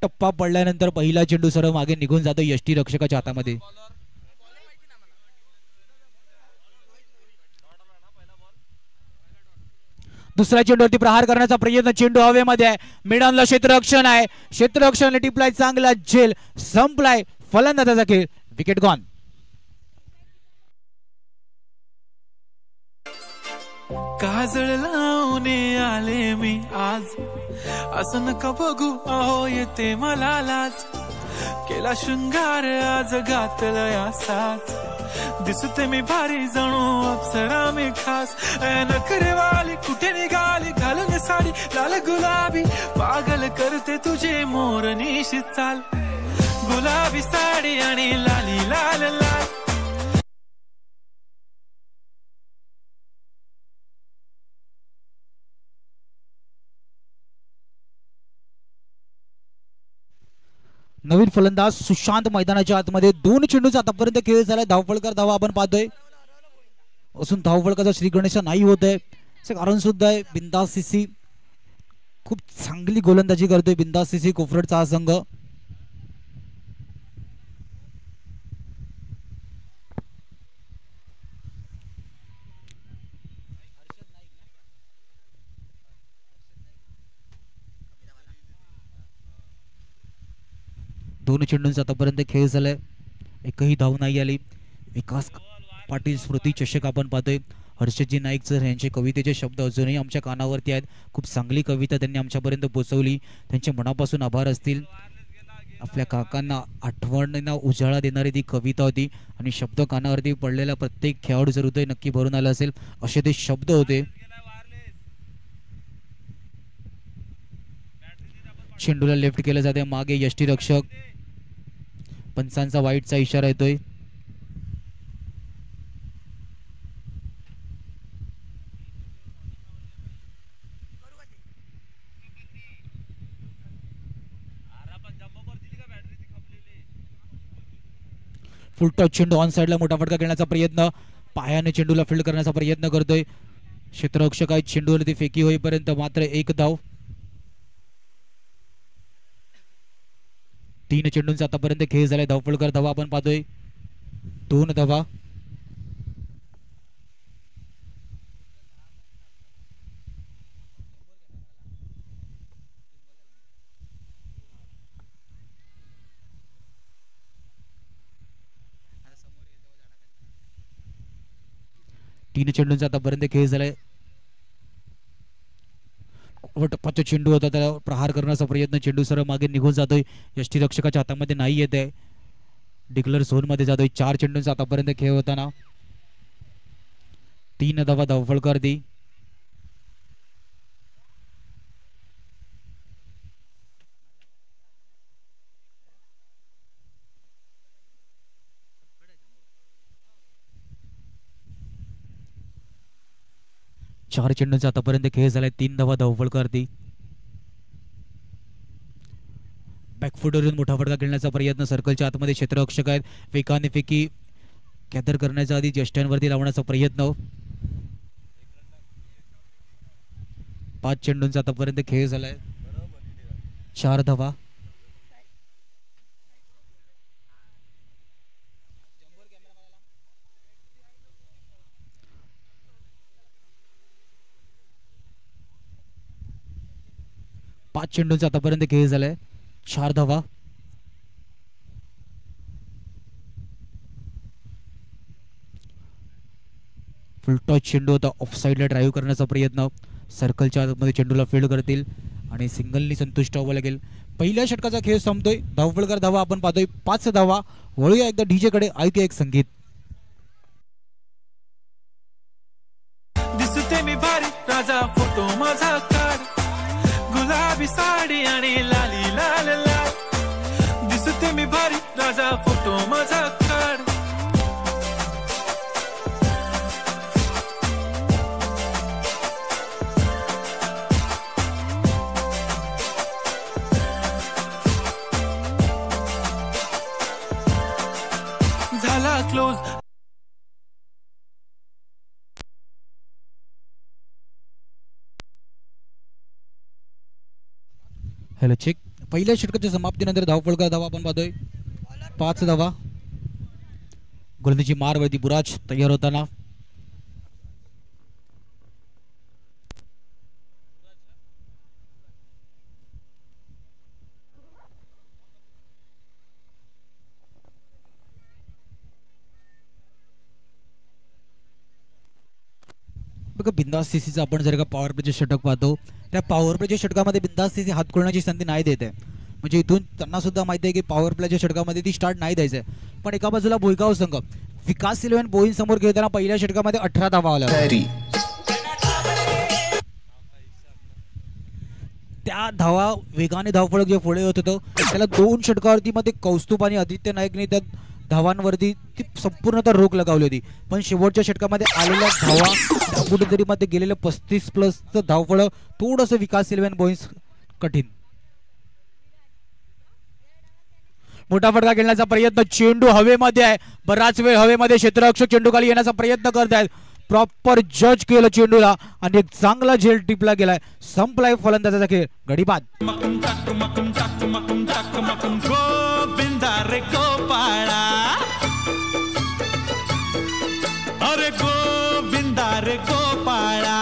टप्पा पडल्यानंतर पहिला चेंडू सरळ मागे निघून जातो यष्टीरक्षकाच्या हातामध्ये. दुसऱ्या चेंडूवरती प्रहार करण्याचा प्रयत्न, चेंडू हवेमध्ये आहे, मिडॉनला क्षेत्ररक्षण आहे, क्षेत्ररक्षण टिपलाय, चांगला झेल, संपलाय फलंदाजाचा खेळ, विकेट गॉन. काजळ लावून आले मी आज, असं नका बघू अहो येते मला लाज, केला शृंगार आज घातला असाच, दिसते मी भारी जणू अप्सरा मी खास, नखरेवाली कुठे निघाली घालून साडी लाल गुलाबी, पागल करते तुझे मोरनीशी चाल, गुलाबी साडी आणि लाली लाल लाल. नवीन फलंदाज सुशांत मैदानाच्या आतमध्ये, 2 चेंडूचा आतापर्यंत खेळ झालाय, धावफलकर धावा आपण पाहतोय असून धावफलकाचा श्री गणेश नाही होत आहे, कारण सुद्धा आहे बिंदास सीसी, खूप चांगली गोलंदाजी करतोय बिंदास सीसी कोफरडचा हा संघ. दोन चेंडूंचा आतापर्यंत खेळ झालाय, एकही धाव नाही आली. विकास पाटील स्मृती चषक आपण पाहतोय, हर्षदजी नाईक सर यांचे कवितेचे शब्द अजूनही आमच्या कानावरती आहेत, खूप चांगली कविता त्यांनी आमच्यापर्यंत पोहोचवली, त्यांचे मनापासून आभार असतील. आपल्या काकांना आठवणींना उजाळा देणारी ती कविता होती आणि शब्द कानावरती पडलेला प्रत्येक खेळाडूचं हृदय नक्की भरून आलं असेल असे ते शब्द होते. चेंडूला लेफ्ट केलं जाते, मागे यष्टीरक्षक, पंचांचा वाईटचा इशारा येतोय. फुल टॉस चेंडू ऑन साइडला मोठा फटका खेळण्याचा प्रयत्न, पायाने चेंडूला फील्ड करण्याचा प्रयत्न करतोय क्षेत्ररक्षक आहे, चेंडूवरती फेकी होईपर्यंत मात्र 1 धाव. 3 चेंडूंचा आतापर्यंत खेळ झालाय, धावफलकर धावा आपण पाहतोय 2 धावा. तीन चेंडूंचा आतापर्यंत खेळ झालाय, टप्पाचा चेंडू होता, त्याला प्रहार करण्याचा प्रयत्न, चेंडू सरळ मागे निघून जातोय, यष्टीरक्षकाच्या हातामध्ये नाही येत आहे, डिक्लेअर झोन मध्ये जातोय. 4 चेंडूंचा आतापर्यंत खेळ होताना 3 धावा धावफलकर दी. चार चेंडूंचा आतापर्यंत खेळ झालाय, 3 धावा धावफलकर दी. बॅकफुटवरून मोठा फटका खेळण्याचा प्रयत्न, सर्कलच्या आतमध्ये क्षेत्ररक्षक आहेत, वेगाने फेकी कॅदर करण्याच्या आधी ज्येष्ठांवरती लावण्याचा प्रयत्न. 5 चेंडूंचा आतापर्यंत खेळ झालाय, 4 धावा. पाच चेंडूंचा आतापर्यंत खेळ झालाय, 4 धावा. फुल टॉस चेंडू होता, ऑफ साइडला ड्राईव्ह करण्याचा प्रयत्न, सर्कलच्या आतमध्ये चेंडूला फील्ड करतील आणि सिंगलनी संतुष्ट व्हावं लागेल. पहिल्या षटकाचा खेळ संपतोय, धावफलकर धावा आपण पाहतोय 5 धावा. वळूया एकदा डीजे कडे, ऐकूया एक संगीत. दिसते मी भारी राजा, फोटो माझा काढ, गुलाबी साडी आणि लाली लाल लाल, दिसते मी भारी राजा, फोटो माझा काढ. झाला क्लोज. हॅलो चेक, पहिल्या षटकाच्या समाप्तीनंतर धावफलका धावा आपण पाहतोय 5 धावा. गोलंदाजी मारवरती बुराज तयार होताना. बघा बिंदास सीसीचं आपण जर का पॉवर प्लेचे षटक पाहतो, त्या पॉवर प्लेच्या षटकामध्ये बिंदास सीसी हात खोलण्याची संधी नाही देत आहे. म्हणजे इथून त्यांना सुद्धा माहिती आहे की पॉवर प्लेच्या षटकामध्ये ती स्टार्ट नाही द्यायचं आहे. पण एका बाजूला भुईगाव संघ विकास 11 बोईन समोर खेळताना पहिल्या षटकामध्ये 18 धावा आल्या. त्या धावा वेगाने धावफलक जे पुढे होत होतं त्याला 2 षटकावरती मध्ये कौस्तुभ आणि आदित्य नाईकने त्या धावांवरती ती संपूर्णतः रोख लगावली होती. पण शेवटच्या षटकामध्ये आलेल्या धावा कुठेतरी मध्ये गेलेलं 35+ धावफळ थोडंसं विकास 11 बॉईज कठीण. मोठा फटका खेळण्याचा प्रयत्न, चेंडू हवेमध्ये आहे, बराच वेळ हवेमध्ये क्षेत्ररक्षक चेंडू खाली येण्याचा प्रयत्न करत आहेत. प्रॉपर जज केलं चेंडूला आणि एक चांगला झेल टिपला गेलाय. संपलाय फलंदाजाचा खेळ. गडीबाद. रे गोपाळा, अरे गोविंदा रे गोपाळा.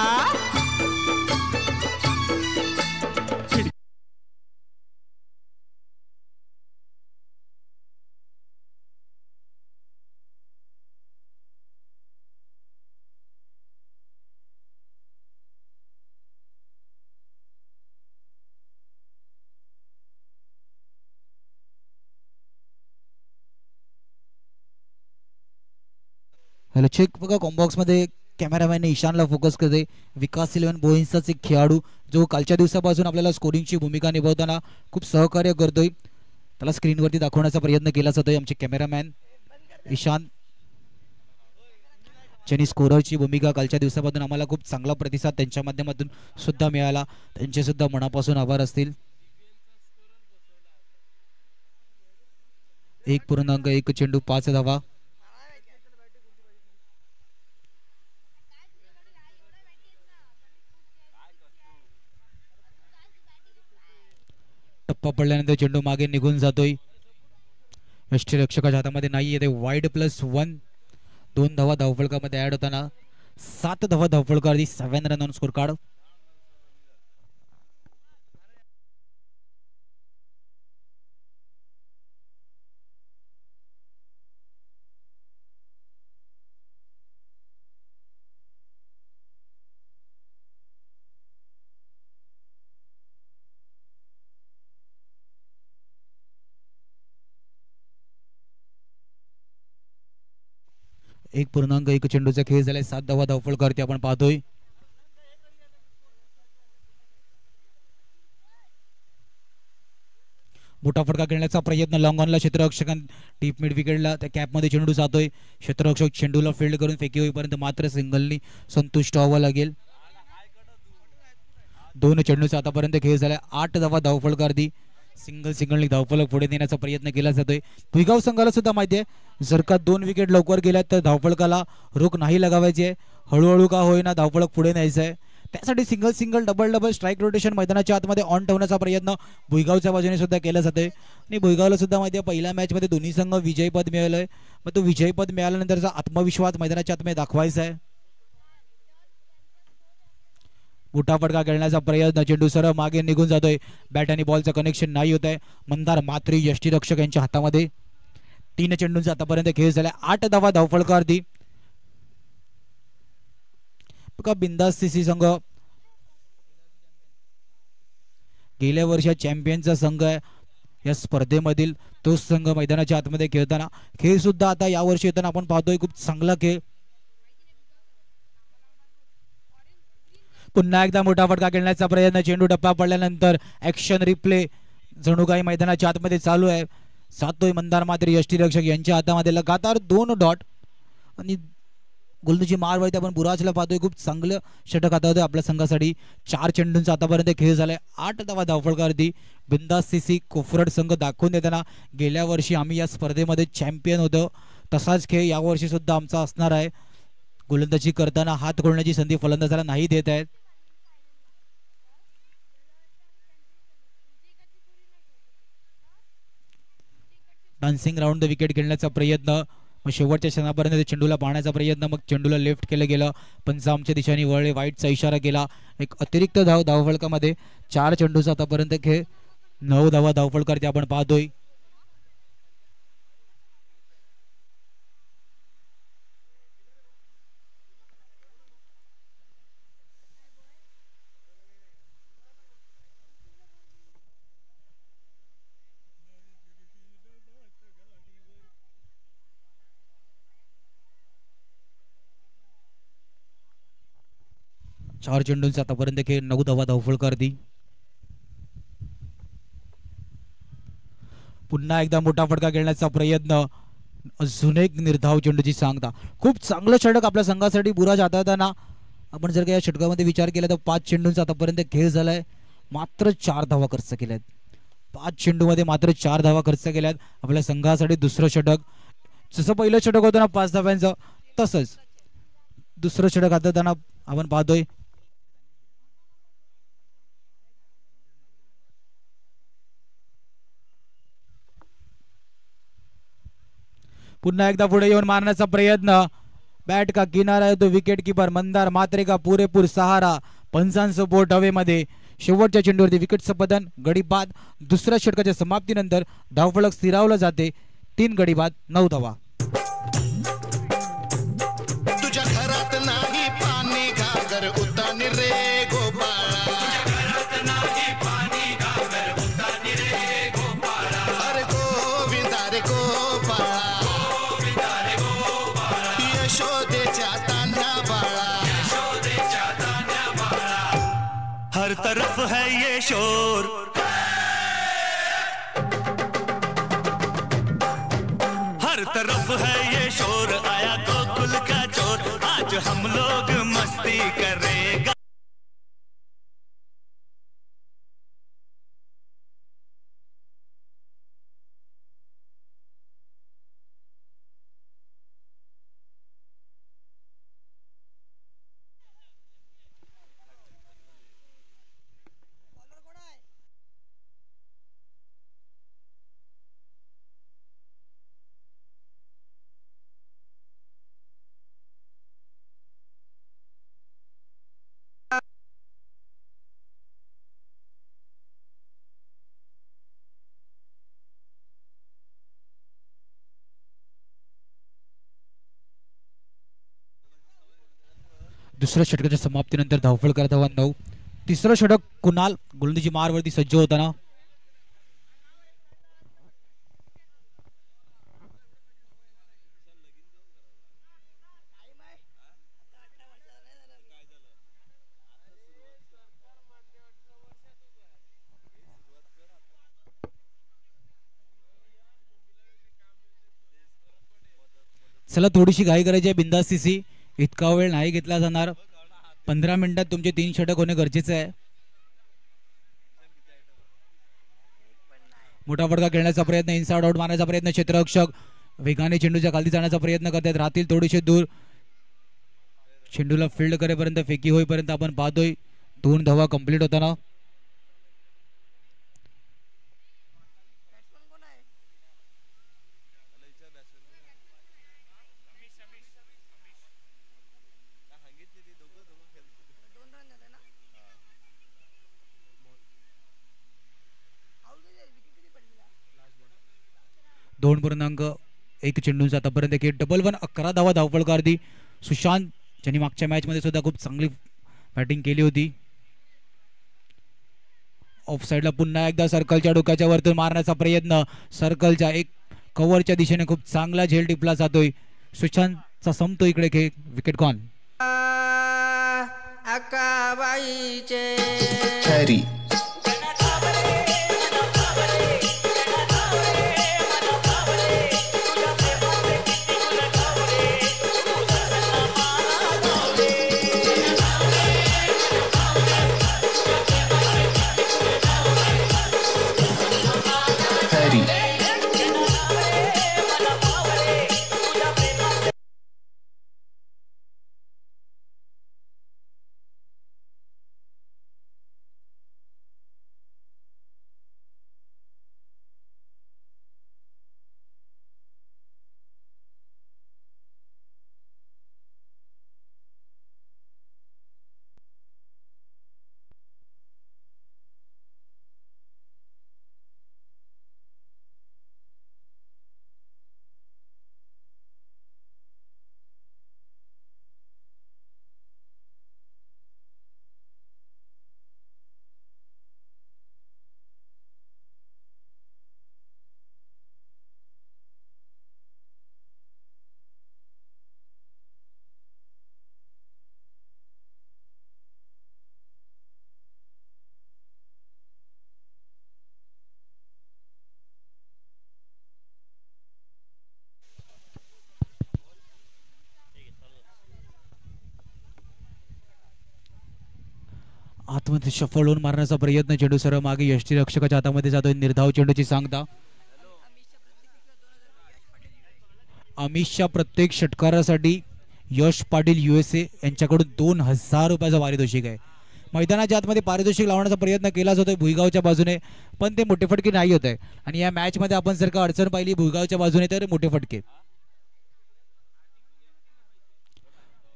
Hello check. बघा कॉम्बॉक्स मध्ये कॅमेरामॅनने ईशानला फोकस करते. विकास 11 बोईंसचाच एक खेळाडू जो कालच्या दिवसापासून आपल्याला स्कोरिंगची भूमिका निभावताना खूप सहकार्य करतोय, त्याला स्क्रीनवरती दाखवण्याचा प्रयत्न केला जातोय. आमचे कॅमेरामॅन ईशान ज्यांनी स्कोररची भूमिका कालच्या दिवसापासून आम्हाला खूप चांगला प्रतिसाद त्यांच्या माध्यमातून सुद्धा मिळाला, त्यांचे सुद्धा मनापासून आभार असतील. 1.1 चेंडू 5 धावा. टप्पा पडल्यानंतर चेंडू मागे निघून जातोय. यष्टीरक्षकाच्या हातामध्ये नाही येते. वाईड +1. 2 धावा धावफलकामध्ये ऍड होताना 7 धावा धावफलकावरती 7 रन ऑन स्कोर कार्ड. एक 1.1 चेंडूचा खेळ झालाय. 7 धावा धावफलकावरती आपण पाहतोय. मोठा फटका खेळण्याचा प्रयत्न लॉंग ऑनला क्षेत्ररक्षकां डीप मिड विकेटला त्या कॅपमध्ये चेंडू जातोय. क्षेत्ररक्षक चेंडूला फील्ड करून फेकी होईपर्यंत मात्र सिंगलनी संतुष्ट व्हावं लागेल. 2 चेंडूचा आतापर्यंत खेळ झालाय. 8 धावा धावफलकावरती सिंगलनी धावफलक पुढे नेण्याचा प्रयत्न केला जातोय. भुईगाव संघाला सुद्धा माहिती आहे जर का 2 विकेट लवकर गेल्या तर धावफलकाला रोख नाही लगावायची आहे. हळूहळू का होईना धावफलक पुढे न्यायचं आहे. त्यासाठी सिंगल डबल स्ट्राईक रोटेशन मैदानाच्या आतमध्ये ऑन ठेवण्याचा प्रयत्न भुईगावच्या बाजूने सुद्धा केला जातोय. आणि भुईगावला सुद्धा माहिती आहे पहिल्या मॅच मध्ये दोन्ही संघ विजयपद मिळालंय. मग तो विजयपद मिळाल्यानंतरचा आत्मविश्वास मैदानाच्या आतमध्ये दाखवायचा आहे. मोठा फटका खेळण्याचा प्रयत्न, चेंडू सरळ मागे निघून जातोय. बॅट आणि बॉलचं कनेक्शन नाही होत आहे. मंदार मात्री यष्टीरक्षक यांच्या हातामध्ये. 3 चेंडूंचा आतापर्यंत खेळ झालाय. 8 धावा धावफलकावरती. बघा बिंदास सीसी संघ गेल्या वर्षी चॅम्पियनचा संघ आहे या स्पर्धेमधील. तोच संघ मैदानाच्या आतमध्ये खेळताना खेळ सुद्धा आता यावर्षी येताना आपण पाहतोय खूप चांगला खेळ. पुन्हा एकदा मोठा फटका खेळण्याचा प्रयत्न, चेंडू टप्पा पडल्यानंतर ऍक्शन रिप्ले जणू काही मैदानाच्या आतमध्ये चालू आहे. सातोय मंदार मात्री यष्टीरक्षक यांच्या हातामध्ये लगातार 2 डॉट. आणि गोलंदाजी मारवरती आपण बुराजला पाहतोय खूप चांगलं षटक आता होतं आपल्या संघासाठी. 4 चेंडूंचा आतापर्यंत खेळ झालाय. 8 धावा धावफलकावरती. बिंदास सीसी कोफरड संघ दाखवून देताना गेल्या वर्षी आम्ही या स्पर्धेमध्ये चॅम्पियन होतो तसाच खेळ यावर्षी सुद्धा आमचा असणार आहे. गोलंदाजी करताना हात खोलण्याची संधी फलंदाजाला नाही देत आहेत. डान्सिंग राऊंड द विकेट खेळण्याचा प्रयत्न, मग शेवटच्या क्षणापर्यंत चेंडूला पाहण्याचा प्रयत्न, मग चेंडूला लेफ्ट केलं गेलं, पंचामच्या दिशेने वळले, वाईटचा इशारा केला, एक अतिरिक्त धावफलकामध्ये 4 चेंडूचा आतापर्यंत खेळ, 9 धावा धावफलकावरती आपण पाहतोय. चार चेंडूंचा आतापर्यंत खेळ, 9 धावा धावफलकावरती. पुन्हा एकदा मोठा फटका खेळण्याचा प्रयत्न, अजून एक निर्धाव चेंडूची सांगता. खूप चांगलं षटक आपल्या संघासाठी बुराज हाताळताना. आपण जर का या षटकामध्ये विचार केला तर 5 चेंडूंचा आतापर्यंत खेळ झालाय, मात्र 4 धावा खर्च केल्यात. 5 चेंडूमध्ये मात्र 4 धावा खर्च केल्यात. आपल्या संघासाठी दुसरं षटक. जसं पहिलं षटक होतं ना 5 धाव्यांचं, तसंच दुसरं षटक हाताळताना आपण पाहतोय. पुन्हा एकदा पुढे येऊन मारण्याचा प्रयत्न, बॅट का किनारा आहे तो विकेट किपर मंदार मात्रे का पुरेपूर सहारा, पंचांचं बोट हवेमध्ये. शेवटच्या चेंडूवरती विकेटचं पतन, गडी बाद. दुसऱ्या षटकाच्या समाप्तीनंतर धावफलक स्थिरावलं जाते. 3 गडी बाद, 9 धावा. तुझ्या घरात नाही पाणी घागर उतानी रे गोपाळा, अरे गोविंदा रे गोपाळा, यशोदेच्या तान्ह्या बाळा. हर तरफ है ये शोर, हर तरफ है ये शोर, आया गोकुल का चोर, आज हम लोग मस्ती करेगा. दुसऱ्या षटकाच्या समाप्तीनंतर धावफलक धावा 9. तिसरं षटक कुणाल गोलंदाजी मारवरती सज्ज होताना. चला थोडीशी घाई करायची आहे, बिंदास्तीसी. इतका वेळ नाही घेतला जाणार. 15 मिनिटात तुमचे 3 षटक होणे गरजेचे आहे. मोठा फटका खेळण्याचा प्रयत्न, इनसाइड आउट मारण्याचा प्रयत्न, क्षेत्ररक्षक वेगाने चेंडूच्या खाली जाण्याचा प्रयत्न करतात. राहतील थोडेसे दूर. चेंडूला फील्ड करेपर्यंत, फेकी होईपर्यंत आपण पाहतोय 2 धावा कंप्लीट होताना. दोन पूर्णांक 1 चेंडूंचा आतापर्यंत खेळ. डबल 1, 11 धावा धावफलकावरती. सुशांत ज्यांनी मागच्या मॅच मध्ये सुद्धा खूप चांगली बॅटिंग केली होती. ऑफ साइडला पुन्हा एकदा सर्कलच्या डोक्याच्या वरतून मारण्याचा प्रयत्न, सर्कलच्या एक कव्हरच्या दिशेने खूप चांगला झेल टिपला जातोय. सुशांतचा संपतो इकडे खेळ, विकेट गॉन. हॅरी आतमध्ये शफल होऊन मारण्याचा प्रयत्न, चेंडू सरळ मागे यष्टीरक्षकाच्या हातामध्ये जातोय. निर्धाव चेंडूची सांगता. अमिषच्या प्रत्येक षटकारासाठी यश पाटील USA यांच्याकडून 2000 रुपयाचा पारितोषिक आहे. मैदानाच्या आतमध्ये पारितोषिक लावण्याचा प्रयत्न केलाच होतोय भुईगावच्या बाजूने, पण ते मोठे फटके नाही होत आहे. आणि या मॅच मध्ये आपण जर का अडचण पाहिली भुईगावच्या बाजूने तर मोठे फटके.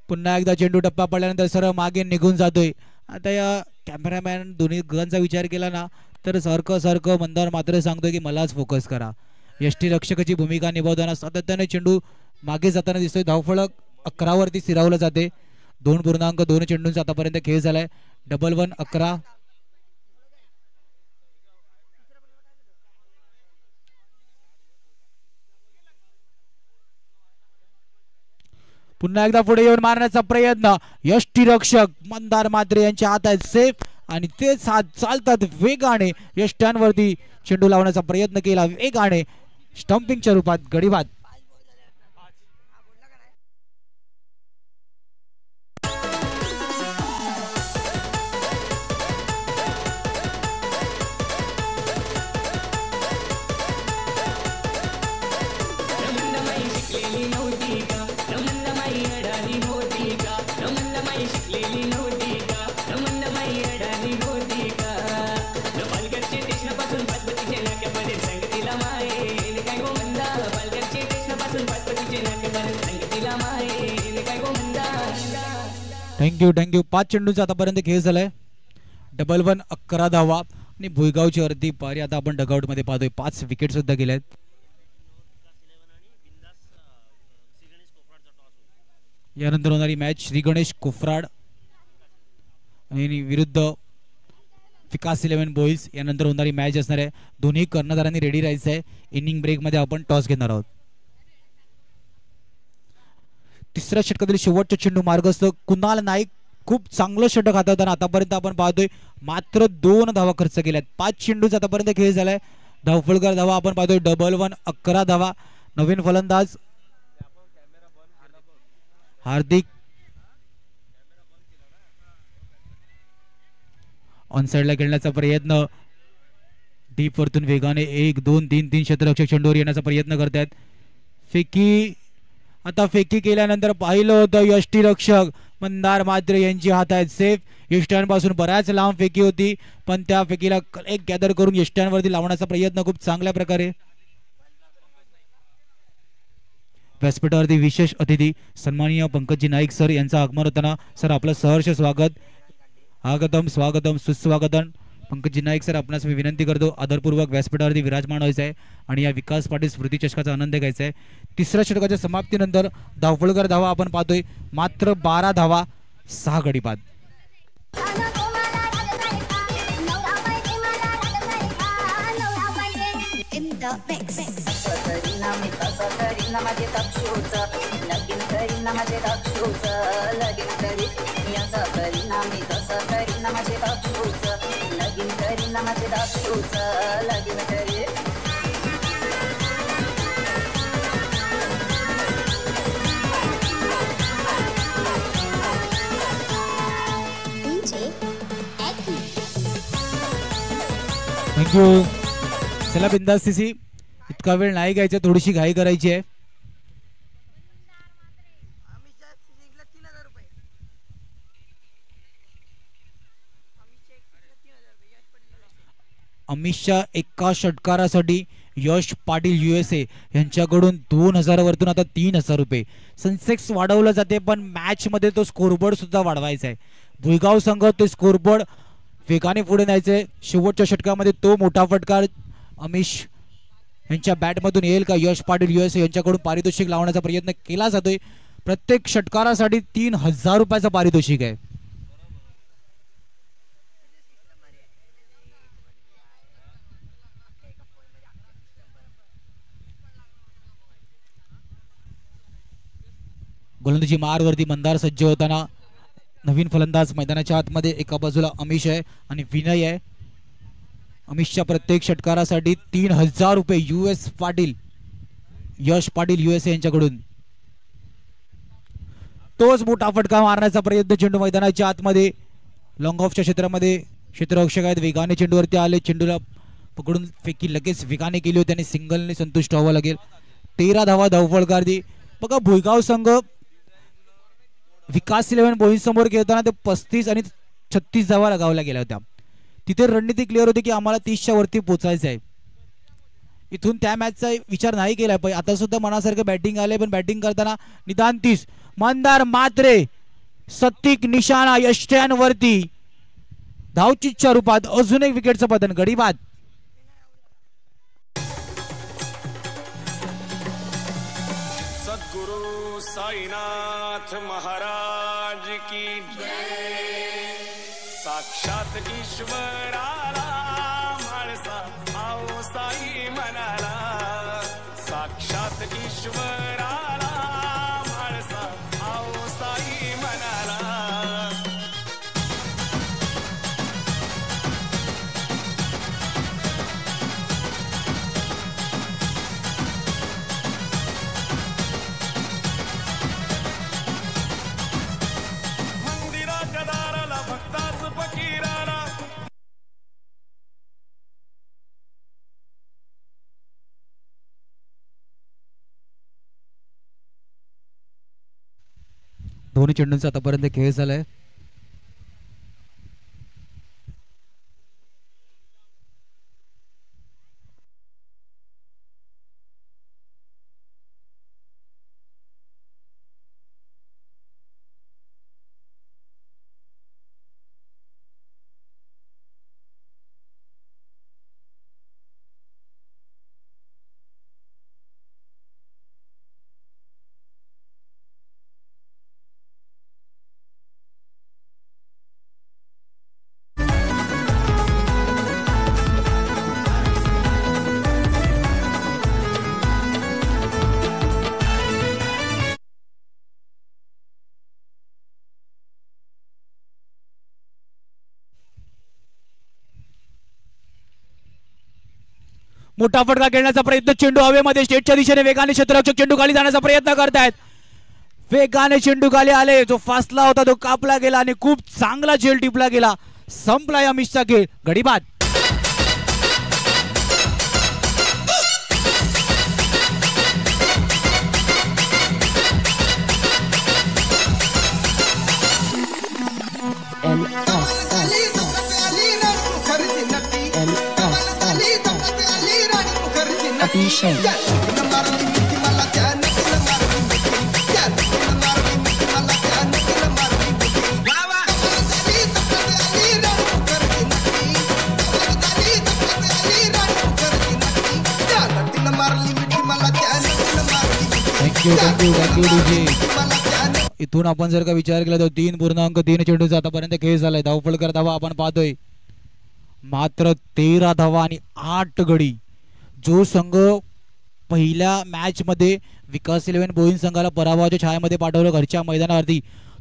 पुन्हा एकदा चेंडू टप्पा पडल्यानंतर सरळ मागे निघून जातोय. आता या कॅमेरामॅन दोन्ही गजांचा विचार केला ना तर सारखं सारखं मंदार मात्र सांगतोय की मलाच फोकस करा. यष्टीरक्षकाची भूमिका निभावताना सातत्याने चेंडू मागे जाताना दिसतोय. धावफलक 11 वरती स्थिरावलं जाते. 2.2 चेंडूंचा आतापर्यंत खेळ झालाय. 1-1-11. पुन्हा एकदा पुढे येऊन मारण्याचा प्रयत्न. यष्टीरक्षक मंदार मात्रे यांच्या हातात सेफ आणि तेच चालतात वेगाने यष्ट्यांवरती चेंडू लावण्याचा प्रयत्न केला वेगाने स्टंपिंगच्या रूपात गडीबाद. थँक्यू. 5 चेंडूंचा आतापर्यंत खेळ झालाय. 1-1-11 धावा आणि भुईगावची अर्धी पारी आता आपण डगआउट मध्ये पाहतोय. 5 विकेट सुद्धा गेल्यात. यानंतर होणारी मॅच श्री गणेश कोफराड आणि विरुद्ध विकास 11 बॉईज यानंतर होणारी मॅच असणार आहे. दोन्ही कर्णधारांनी रेडी राहायचं आहे. इनिंग ब्रेक मध्ये आपण टॉस घेणार आहोत. तिसऱ्या षटकातील शेवटचा चेंडू मार्गस्थ कुणाल नाईक खूप चांगलं षटक हाताळताना आतापर्यंत आपण पाहतोय मात्र 2 धावा खर्च केल्यात. 5 चेंडूचा आतापर्यंत खेळ झालाय. धावफलकर धावा आपण पाहतोय 1-1-11 धावा. नवीन फलंदाज हार्दिक ऑन साइडला खेळण्याचा प्रयत्न. डीप वरतून वेगाने 1-2-3-3 क्षेत्ररक्षक चेंडूवर येण्याचा प्रयत्न करतात. फेकी आता फेकी केल्यानंतर पाहिलं होतं यष्टीरक्षक मंदार मात्रे यांची हातात सेफ. यष्ट्यांपासून बऱ्याच लांब फेकी होती पण त्या फेकीला एक गॅदर करून यष्ट्यांवरती लावण्याचा प्रयत्न खूप चांगल्या प्रकारे. व्यासपीठावरती विशेष अतिथी सन्माननीय पंकजी नाईक सर यांचं आगमन होताना सर आपलं सहर्ष स्वागत. स्वागतम सुस्वागतम. पंकजी नाईक सर आपणास मी विनंती करतो आदरपूर्वक व्यासपीठावरती विराजमान व्हायचं आहे आणि या विकास पाटील स्मृती चषकाचा आनंद घ्यायचा आहे. तिसऱ्या षटकाच्या समाप्तीनंतर धावफलकर धावा आपण पाहतोय मात्र 12 धावा 6 गडीबाद. थँक्यू. चला बिंदास सीसी इतका वेळ नाही घ्यायचा, थोडीशी घाई करायची आहे. अमिषच्या एका षटकारासाठी यश पाटील USA यांच्याकडून 2000 वरतून आता 3000 रुपये. सेन्सेक्स वाढवलं जाते पण मॅच मध्ये तो स्कोरबोर्ड सुद्धा वाढवायचा आहे. भुईगाव संघ ते स्कोरबोर्ड वेगाने पुढे न्यायचे. शेवटच्या षटकामध्ये तो मोठा फटकार अमिष यांच्या बॅटमधून येईल का? यश पाटील USA यांच्याकडून पारितोषिक लावण्याचा प्रयत्न केला जातोय. प्रत्येक षटकारासाठी 3000 रुपयाचं पारितोषिक आहे. गोलंदाजी मारवरती मंदार सज्ज होताना नवीन फलंदाज मैदानाच्या आतमध्ये एका बाजूला अमिष आहे आणि विनय आहे. अमिषच्या प्रत्येक षटकारासाठी 3000 रुपये US पाटील यश पाटील USA यांच्याकडून. तोच मोठा फटका मारण्याचा प्रयत्न चेंडू मैदानाच्या आतमध्ये लॉंग ऑफच्या क्षेत्रामध्ये क्षेत्ररक्षक आहेत, वेगाने चेंडूवरती आले, चेंडूला पकडून फेकी लगेच वेगाने केली होती आणि सिंगलने संतुष्ट व्हावं लागेल. 13 धावा धावफलकारांनी. बघा भुईगाव संघ विकास 11 बोईंज समोर खेळताना ते 35 आणि 36 धावा लगावल्या गेल्या होत्या. तिथे रणनीती क्लिअर होती की आम्हाला 30च्या वरती पोचायचं आहे. इथून त्या मॅचचा विचार नाही केला पाहिजे. आता सुद्धा मनासारखं बॅटिंग आले, पण बॅटिंग करताना निदान 30. मंदार मात्रे सत्तिक निशाणा यष्ट्यांवरती धावचीच्या रूपात अजून एक विकेटचं पतन. गडी बाद. सद्गुरु साईनाथ महाराज की जय. साक्षात ईश्वराला माणसा आओ साई म्हणाला. साक्षात ईश्वराला माणसा आओ साई म्हणाला. मंदिराच्या दाराला भक्ताच फकीराला. दोन्ही चेंडूंचा आतापर्यंत खेळ झालाय. मोठा फटका खेळण्याचा प्रयत्न, चेंडू हवेमध्ये स्टेटच्या दिशेने वेगाने क्षेत्ररक्षक चेंडू खाली जाण्याचा प्रयत्न करतायत. वेगाने चेंडू खाली आले, जो फासला होता तो कापला गेला आणि खूप चांगला झेल टिपला गेला. संपला या मिसचा खेळ. गडी बाद. इथून आपण जर का विचार केला तर 3.3 चेंडूचा आतापर्यंत खेळ झालाय. धावफलकर धावा आपण पाहतोय मात्र 13 धावा आणि 8 गडी. जो संघ पहिल्या मॅच मध्ये विकास 11 बोईंज संघाला पराभवाच्या छायामध्ये पाठवलं घरच्या मैदानावरती,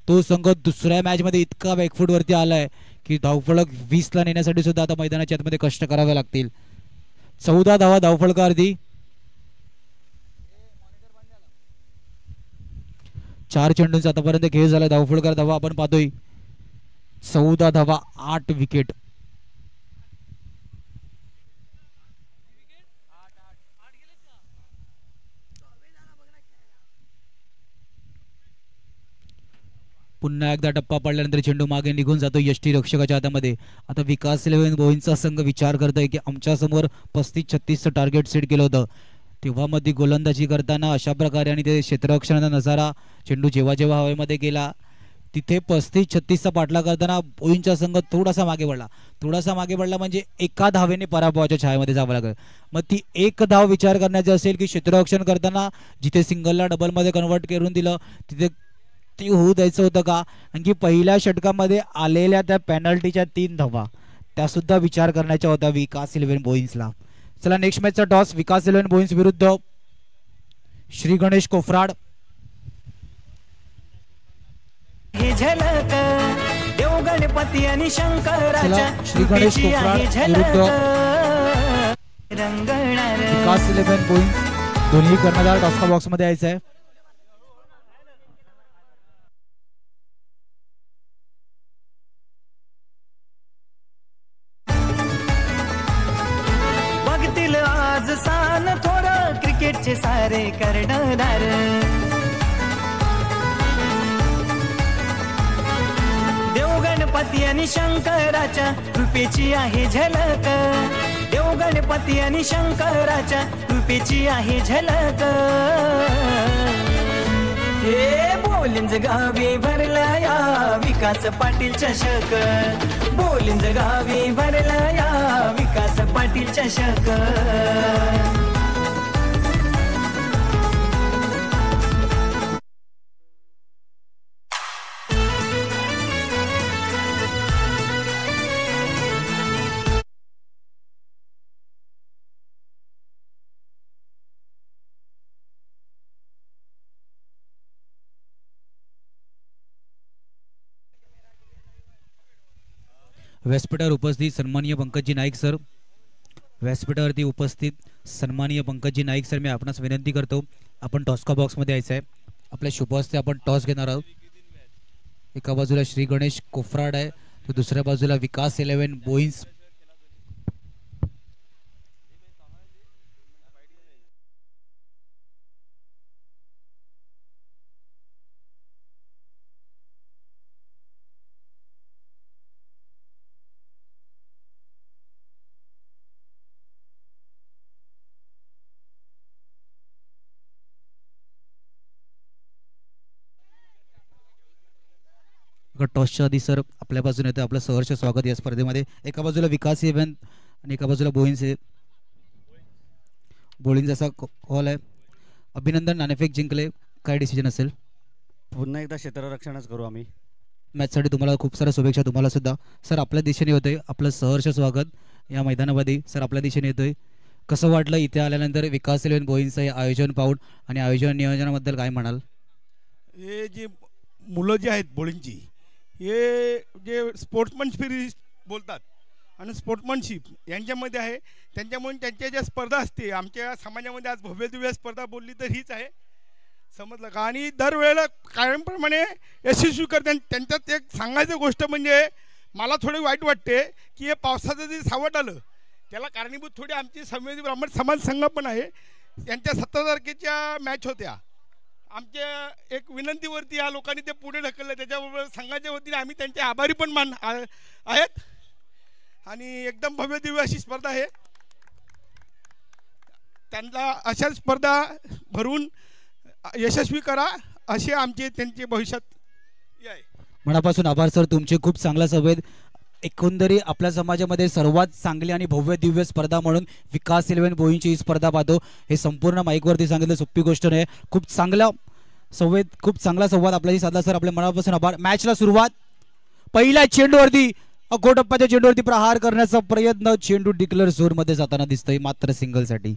तो संघ दुसऱ्या मॅच मध्ये इतका बॅकफूट वरती आलाय की धावफलक 20 ला नेण्यासाठी सुद्धा आता मैदानाच्या आतमध्ये कष्ट करावे लागतील. 14 धावा धावफलकावरती. 4 चेंडूंचा आतापर्यंत खेळ झाला. धावफलकर धावा आपण पाहतोय 14 धावा 8 विकेट. पुन्हा एकदा टप्पा पडल्यानंतर चेंडू मागे निघून जातो यष्टी रक्षकाच्या हातामध्ये. आता विकास 11 बोईंजचा संघ विचार करतोय की आमच्या समोर 35-36चं टार्गेट सेट केलं होतं, तेव्हा मध्ये गोलंदाजी करताना अशा प्रकारे आणि ते क्षेत्ररक्षणाचा नजारा, चेंडू जेव्हा जेव्हा हवेमध्ये गेला तिथे 35-36चा पाठला करताना बोईंजचा संघ थोडासा मागे पडला म्हणजे एका धावेने पराभवाच्या छायेमध्ये जावं लागलं. मग ती एक धाव विचार करण्याची असेल की क्षेत्ररक्षण करताना जिथे सिंगलला डबलमध्ये कन्वर्ट करून दिलं तिथे ती होऊ द्यायचं होतं का. आणखी पहिल्या षटकामध्ये आलेल्या त्या पेनल्टीच्या 3 धावा त्या सुद्धा विचार करण्याच्या होत्या विकास 11 बोईंजला. चला नेक्स्ट मॅचचा टॉस विकास 11 बोईंज विरुद्ध श्री गणेश कोफराड. देव गणपती आणि शंकराच्या श्री गणेश कोफराड विरुद्ध विकास 11 बोईंज. दोन्ही कर्णधार टॉसका बॉक्स मध्ये यायचं आहे. कार्याचे सारे कर्णधार. देव गणपती आणि शंकराच्या कृपेची आहे झलक. देव गणपती आणि शंकराच्या कृपेची आहे झलक. हे बोलिंज गावी भरला या विकास पाटील चषक. बोलिंज गावी भरला या विकास पाटील चषक. व्यासपीठावर उपस्थित सन्माननीय पंकजी नाईक सर. व्यासपीठावरती उपस्थित सन्माननीय पंकजी नाईक सर, मी आपणास विनंती करतो आपण टॉस्का बॉक्समध्ये यायचं आहे. आपल्या शुभ हस्ते आपण टॉस घेणार आहोत. एका बाजूला श्री गणेश कोफराड आहे, तर दुसऱ्या बाजूला विकास 11 बोईन्स. टॉसच्या आधी सर आपल्या बाजूने येतं आपलं सहर्ष स्वागत या स्पर्धेमध्ये. एका बाजूला विकास 11 आणि एका बाजूला बोईन्स आहे. बोलिंग असा कॉल आहे. अभिनंदन, नाणेफेक जिंकले, काय डिसिजन असेल? पुन्हा एकदा क्षेत्ररक्षणच करू आम्ही. मॅचसाठी तुम्हाला खूप साऱ्या शुभेच्छा. तुम्हाला सुद्धा सर आपल्या दिशेने होतंय आपलं सहर्ष स्वागत या मैदानामध्ये. सर आपल्या दिशेने येतोय, कसं वाटलं इथे आल्यानंतर विकास 11 बोईन्सचं हे आयोजन पाहून आणि आयोजन नियोजनाबद्दल काय म्हणाल? हे जे मुलं जी आहेत बोलिंगची, हे जे स्पोर्ट्समन स्पिरिट बोलतात आणि स्पोर्ट्समनशिप यांच्यामध्ये आहे. त्यांच्यामुळे त्यांच्या ज्या स्पर्धा असते आमच्या समाजामध्ये, आज भव्य दिव्य स्पर्धा बोलली तर हीच आहे, समजलं का? आणि दरवेळेला कायमप्रमाणे यशस्वी करतात. त्यांच्यात एक सांगायचं गोष्ट म्हणजे मला थोडी वाईट वाटते की हे पावसाचं जे सावट आलं त्याला कारणीभूत थोडी आमची संवेदी ब्राह्मण समाज संघ पण आहे. त्यांच्या 17 तारखेच्या मॅच होत्या. आमच्या एक विनंतीवरती या लोकांनी ते पुढे ढकललं. त्याच्याबरोबर संघाच्या वतीने आम्ही त्यांचे आभारी पण आहेत. आणि एकदम भव्य दिव्य अशी स्पर्धा आहे. त्यांना अशा स्पर्धा भरून यशस्वी करा असे आमचे त्यांचे भविष्यात आहे. मनापासून आभार सर तुमचे. खूप चांगला संवेद. एकंदरीत आपल्या समाजामध्ये सर्वात चांगली आणि भव्य दिव्य स्पर्धा म्हणून विकास 11 बोईंची ही स्पर्धा पाहतो. हे संपूर्ण माईकवरती सांगितलं सोपी गोष्ट नाही. खूप चांगला संवेद, खूप चांगला संवाद आपल्याशी साधला सर. आपल्या मनापासून आभार. मॅचला सुरुवात पहिल्या चेंडूवरती गोटप्पाच्या चेंडूवरती प्रहार करण्याचा प्रयत्न. चेंडू डिक्लेअर झोन मध्ये जाताना दिसतोय मात्र सिंगल साठी.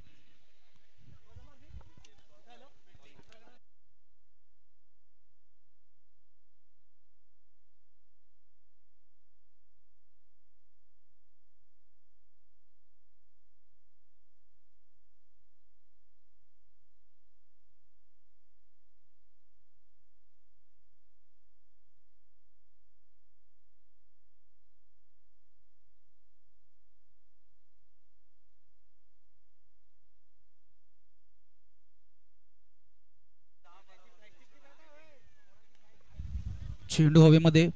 चेंडू हवेमध्ये.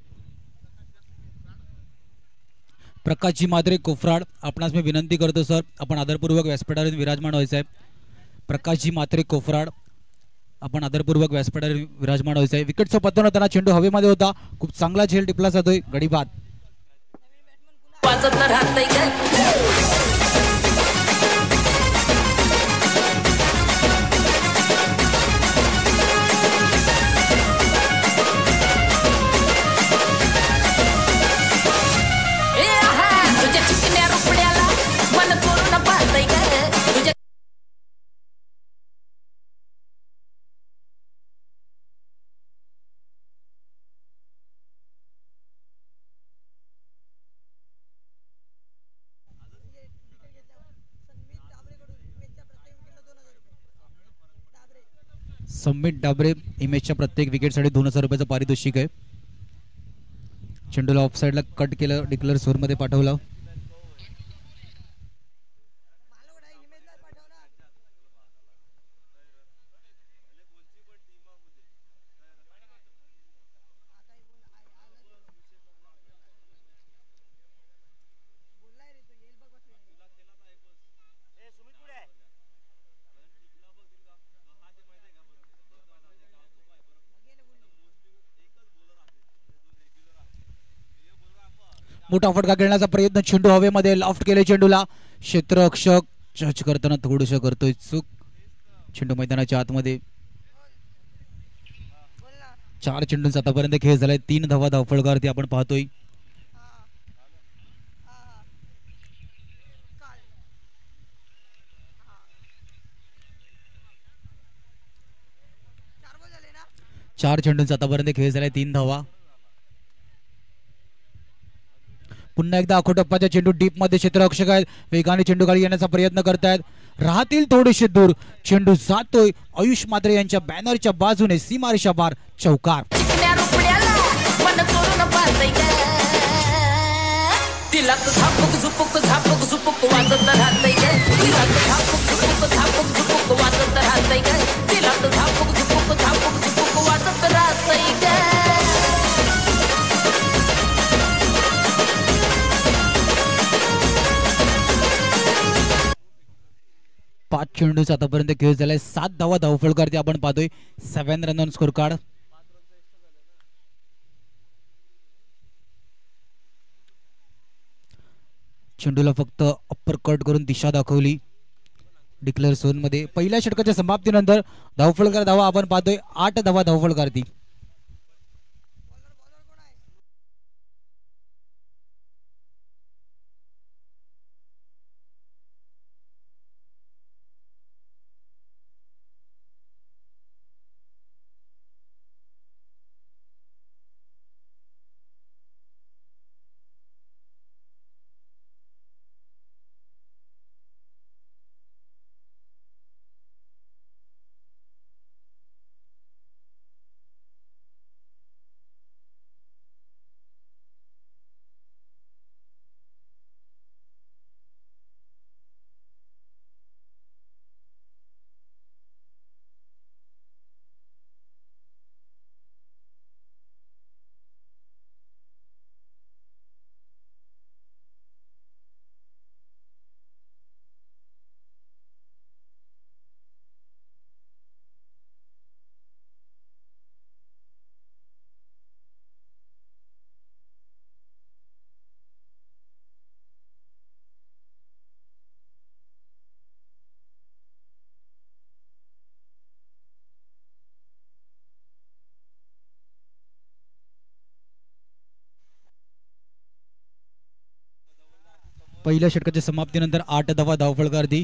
प्रकाशजी मात्रे कोफराड, आपणास मी विनंती करतो सर आपण आदरपूर्वक व्यासपीठावर विराजमान व्हायचं आहे. प्रकाशजी मात्रे कोफराड, आपण आदरपूर्वक व्यासपीठावर विराजमान व्हायचं आहे. विकेटचं पतन होताना चेंडू हवेमध्ये होता. खूप चांगला झेल टिपला जातोय. गडी बाद. समीत डाबरे इमेजच्या प्रत्येक विकेटसाठी 2000 रुपयाचं पारितोषिक आहे. चेंडूला ऑफ साइडला कट केलं, डिक्लेअर झोन मध्ये पाठवलं. मोठा फटका खेळण्याचा प्रयत्न, चेंडू हवेमध्ये लॉफ्ट केले चेंडूला, क्षेत्ररक्षक जज करताना थोडंसं करतोय चूक, चेंडू मैदानाच्या आतमध्ये. 4 चेंडूंचा आतापर्यंत खेळ झालाय, 3 धावा धावफलकावरती आपण पाहतोय. चार चेंडूंचा आतापर्यंत खेळ झालाय, 3 धावा. पुन्हा एकदा आखोटप्पाच्या चेंडू डीप मध्ये क्षेत्ररक्षक आहेत, वेगाने चेंडू गाडी येण्याचा प्रयत्न करतायत, राहतील थोडेसे दूर, चेंडू जातोय आयुष मात्रे यांच्या बॅनरच्या बाजूने, सीमारेषा पार, चौकार. तिला झापूक झुपूक झापूक झुपूक वाजत राहतय ग, तिला झापूक झुपूक झापूक झुपूक वाजत राहतय ग, तिला झापूक झुपूक झापूक झुपूक वाजत राहतय ग. 5 चेंडूचा आतापर्यंत खेळ झालाय, 7 धावा धावफलकावरती आपण पाहतोय, 7 रन ऑन स्कोर कार्ड. चेंडूला फक्त अप्पर कट करून दिशा दाखवली डिक्लेअर झोन मध्ये. पहिल्या षटकाच्या समाप्तीनंतर धावफलकार धावा आपण पाहतोय, 8 धावा धावफलकावरती. पहिल्या षटकाच्या समाप्तीनंतर 8 धावा धावफलकावरती.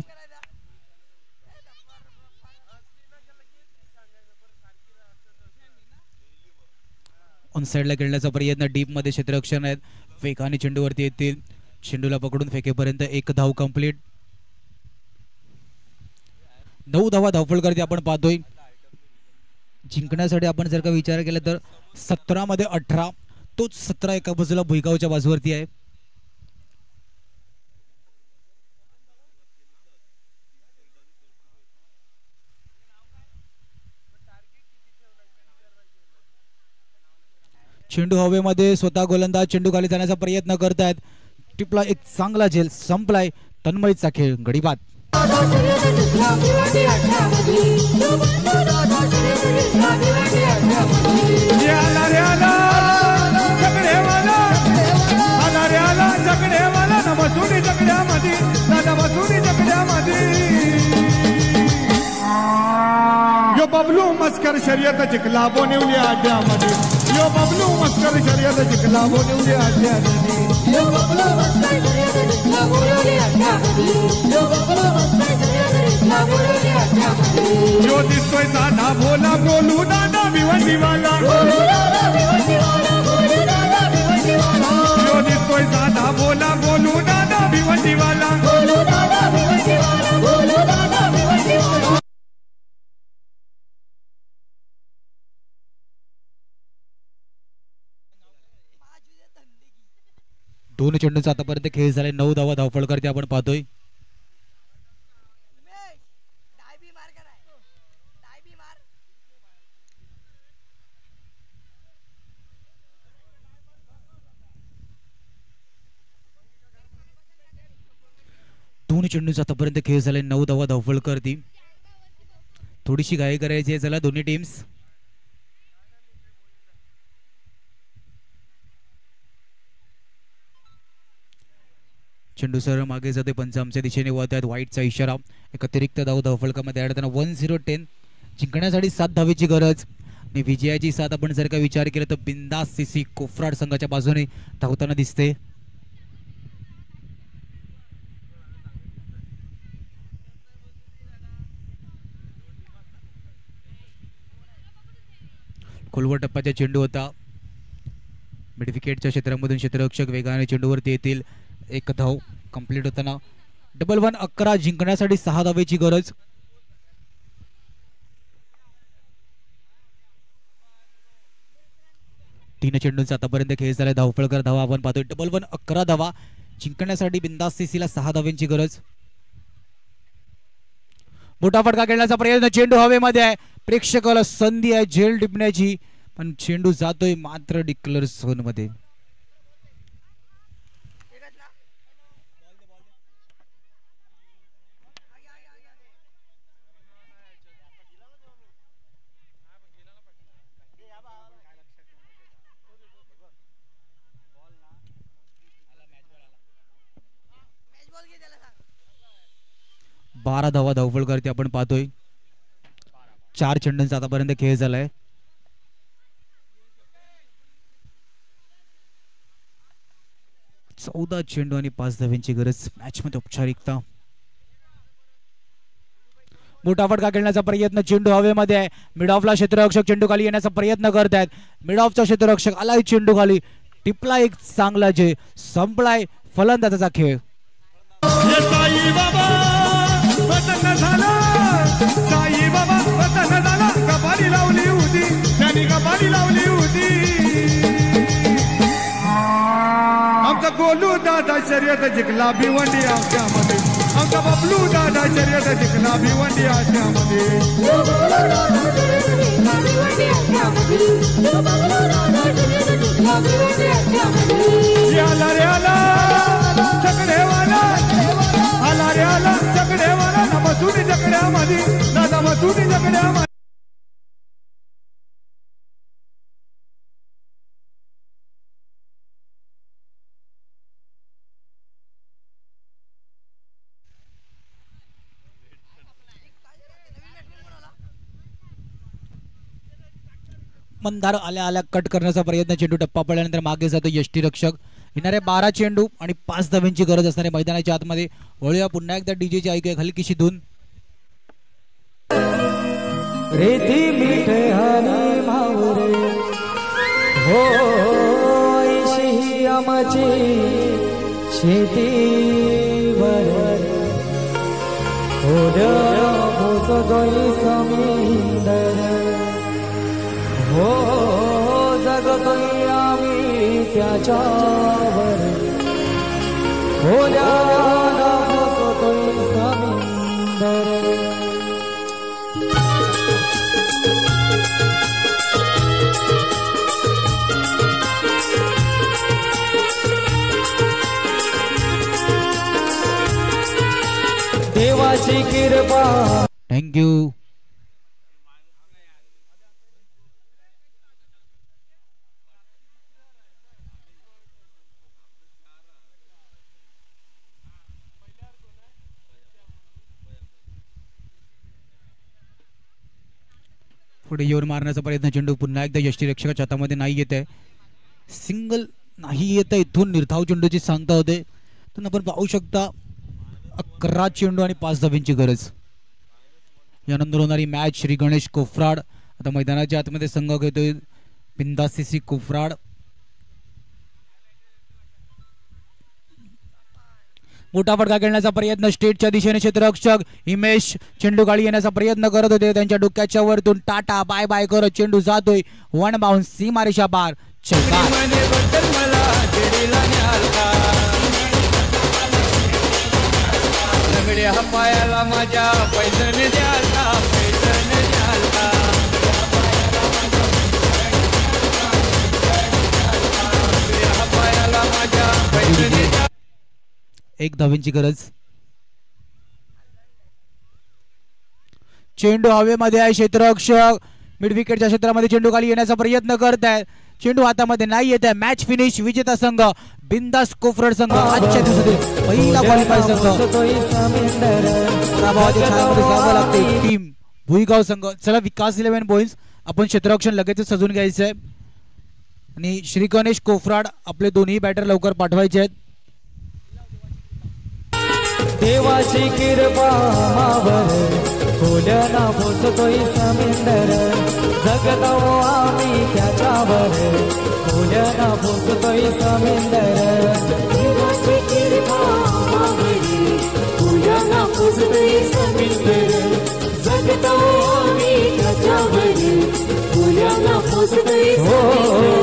ऑन साइडला खेळण्याचा प्रयत्न, डीप मध्ये क्षेत्ररक्षण आहेत, वेगाने चेंडूवरती येतील, चेंडूला पकडून फेकेपर्यंत 1 धाव कंप्लीट. 9 धावा धावफलकावरती आपण पाहतोय. जिंकण्यासाठी आपण जर का विचार केला तर 17 मध्ये 18, तोच 17 एका बाजूला भुईगावच्या बाजूवरती आहे. चेंडू हवेमध्ये, स्वतः गोलंदाज चेंडू खाली जाण्याचा प्रयत्न करतायत, टिपला एक चांगला झेल, संपलाय तन्मयचा खेळ, गडीबाद. यो बबलू मस्कर शर्यत जिंकला बोनिवली आड्यामध्ये, यो बबलू मस्कर शर्यत जिंकला बोनिवली आड्यामध्ये, यो बबलू मस्कर शर्यत जिंकला बोनिवली आड्यामध्ये, यो बबलू मस्कर शर्यत जिंकला बोनिवली आड्यामध्ये. यो दिसतोय साधा भोला बोलू दादा भिवंडीवाला, बोलू दादा भिवंडीवाला, बोलू दादा भिवंडीवाला. यो दिसतोय साधा भोला बोलू दादा भिवंडीवाला, बोलू दादा भिवंडीवाला, बोलू दादा भिवंडीवाला. दोन चेंडूंचा आतापर्यंत खेळ झालाय, 9 धावा धावफलकावरती आपण पाहतोय. दोन चेंडूंचा आतापर्यंत खेळ झालाय, 9 धावा धावफलकावरती. थोडीशी घाई करायची आहे चला दोन्ही टीम्स. चेंडू सरळ मागे जाते, पंच आमच्या दिशेने वळत आहेत. वाईटचा इशारा. एक अतिरिक्त धाव धावफलकामध्ये ॲड होताना 1-0-10. जिंकण्यासाठी 7 धावेची गरज आणि विजयाची साथ आपण जर का विचार केला तर बिंदास सीसी कोफराड संघाच्या बाजूने धावताना दिसते. खोलवर टप्प्याचा चेंडू होता. मिड विकेटच्या क्षेत्रामधून क्षेत्ररक्षक वेगाने चेंडूवरती येतील. एक धाव कंप्लीट होताना 1-1-11. जिंकण्यासाठी 6 धावेची गरज. तीन चेंडूंचा आतापर्यंत खेळ झाला. धावफलकर धावा आपण पाहतोय. 1-1-11 धावा. जिंकण्यासाठी बिंदास सीसीला 6 धावांची गरज. मोठा फटका खेळण्याचा प्रयत्न. चेंडू हवेमध्ये आहे. प्रेक्षकाला संधी आहे झेल टिपण्याची, पण चेंडू जातोय मात्र डिक्लेअर झोन मध्ये. बारा धावा धावफलकावरती आपण पाहतोय. 4 चेंडूंचा आतापर्यंत खेळ झालाय. चौदा चेंडू आणि 5 धावांची गरज. मॅच मध्ये औपचारिकता. मोठा फटका खेळण्याचा प्रयत्न. चेंडू हवेमध्ये आहे. मिड ऑफला क्षेत्ररक्षक चेंडू खाली येण्याचा प्रयत्न करत आहेत. मिड ऑफचा क्षेत्ररक्षक आलाय चेंडू खाली. टिपला एक चांगला जे संपलाय फलंदाजाचा खेळ. साई बाबा वतन झाला. कपाली लावली होती त्यांनी, कपाली लावली होती. आमचा गोलू दादा शर्यत जिंकला भिवंडी आशयामध्ये. आमचा बबलू दादा शर्यत जिंकला भिवंडी आशयामध्ये. आला रे आला चकडेवाला, आला रे आला चकडेवाला. ना मजुरी चकड्यामध्ये, दादा मजुरी चकड्यामध्ये. मंदार आल्या आल्या कट करण्याचा प्रयत्न. चेंडू टप्पा पडल्यानंतर मागे जातो यष्टीरक्षक. येणारे 12 चेंडू आणि 5 धावांची गरज असणारे मैदानाच्या आतमध्ये. वळूया पुन्हा एकदा डीजेची ऐकूया हलकीशी धून. रेती मिठे हनी मावरे हो ऐशी आमची शेतीवर समुंदर हो जगतोय आम्ही त्याच्यावर. हो पोचतोय समुंदर. देवाची कृपा. थँक्यू. पुढे योर मारण्याचा प्रयत्न. चेंडू पुन्हा एकदा यष्टीरक्षकाच्या हातामध्ये नाही येत आहे. सिंगल नाही येत आहे. इथून निर्धाव चेंडूची सांगता होते. तर आपण पाहू शकता 11 चेंडू आणि 5 धावांची गरज. यानंतर होणारी मॅच श्री गणेश कोफराड. आता मैदानाच्या आतमध्ये संघ घेतोय बिंदास सीसी कोफराड. मोठा फटका खेळण्याचा प्रयत्न. स्टेटच्या दिशेने क्षेत्ररक्षक हिमेश चेंडू गाडी येण्याचा प्रयत्न करत होते. त्यांच्या डोक्याच्या वरतून टाटा बाय बाय करत चेंडू जातोय वन बाउंस सीमारेषा पार. पायाला माझ्या पैजण द्याला, पैजण द्याला. पायाला माझ्या पैजण द्याला. 1 धावांची गरज. चेंडू हवेमध्ये आहे. क्षेत्ररक्षक मिड विकेटच्या क्षेत्रामध्ये चेंडू खाली येण्याचा प्रयत्न करत आहे. चेंडू हातामध्ये नाही येत आहे. Match finish. विजेता संघ बिंदास कोफरड संघ आजच्या दिवसातील पहिला क्वालिफाय संघ पराभवाच्या छायामध्ये जावं लागते टीम भुईगाव संघ. चला विकास 11 बॉईज आपण क्षेत्ररक्षण लगेच सजून घ्यायचं आहे आणि श्री गणेश कोफराड आपले दोन्ही बॅटर लवकर पाठवायचे आहेत. देवाची कृपा मावर खोलना पोचतोय समुंदर जगतो आम्ही त्याच्यावर खोलना पोचतोय समुंदर देवाची कृपा मावर खोलना पोचतोय समुंदर जगतो आम्ही त्याच्यावर खोलना पोचतोय